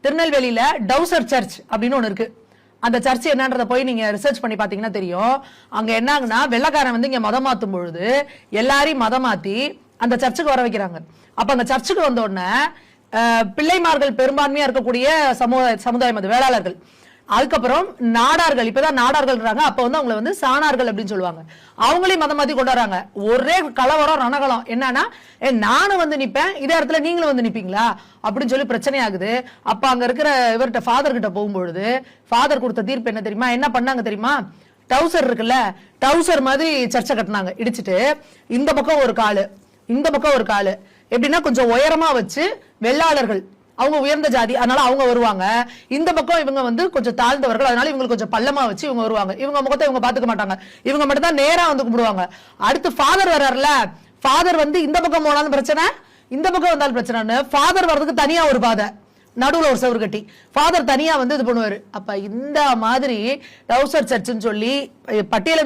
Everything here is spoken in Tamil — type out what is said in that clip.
திருநெல்வேலியில டவுசர் சர்ச் அப்படின்னு ஒண்ணு இருக்கு. அந்த சர்ச் என்னன்றத போய் நீங்க ரிசர்ச் பண்ணி பாத்தீங்கன்னா தெரியும். அங்க என்னாங்கன்னா வெள்ளக்காரன் வந்து இங்க மதம் மாத்தும் பொழுது எல்லாரையும் மதம் மாத்தி அந்த சர்ச்சுக்கு வர வைக்கிறாங்க. அப்ப அந்த சர்ச்சுக்கு வந்த உடனே பிள்ளைமார்கள் பெரும்பான்மையா இருக்கக்கூடிய சமுதாயம் அது வேளாளர்கள். அதுக்கப்புறம் நாடார்கள், இப்பதான் நாடார்கள்ன்றாங்க, அப்ப வந்து அவங்களை வந்து சாணார்கள் அப்படின்னு சொல்லுவாங்க. அவங்களையும் மதம் மாத்தி கொண்டு வராங்க. ஒரே கலவரம் ரணகலம். என்னன்னா நானும் வந்து நிப்பேன், இதே இடத்துல நீங்களும் வந்து நிப்பீங்களா அப்படின்னு சொல்லி பிரச்சனை ஆகுது. அப்ப அங்க இருக்கிற இவர்கிட்ட ஃபாதர் கிட்ட போகும்பொழுது ஃபாதர் கொடுத்த தீர்ப்பு என்ன தெரியுமா? என்ன பண்ணாங்க தெரியுமா? டவுசர் இருக்குல்ல, டவுசர் மாதிரி சர்ச்சை கட்டினாங்க இடிச்சிட்டு. இந்த பக்கம் ஒரு காலு, இந்த பக்கம் ஒரு காலு, எப்படின்னா கொஞ்சம் உயரமா வச்சு வெள்ளாளர்கள், அவங்க உயர்ந்த ஜாதி, அதனால அவங்க வருவாங்க. இந்த பக்கம் இவங்க வந்து கொஞ்சம் தாழ்ந்தவர்கள், அதனால இவங்களுக்கு கொஞ்சம் பள்ளமா வச்சு இவங்க வருவாங்க. இவங்க முகத்தை இவங்க பாத்துக்க மாட்டாங்க, இவங்க மட்டும் தான் நேரா வந்து கும்பிடுவாங்க. அடுத்து ஃபாதர் வர்றாருல, ஃபாதர் வந்து இந்த பக்கம் போனாலும் பிரச்சனை, இந்த பக்கம் வந்தாலும் பிரச்சனைன்னு ஃபாதர் வர்றதுக்கு தனியா ஒரு பாதை, நடுவுல ஒரு சவுறு கட்டி ஃபாதர் தனியா வந்து இது பண்ணுவாரு. அப்ப இந்த மாதிரி டவுசர் சர்ச்சுன்னு சொல்லி பட்டியல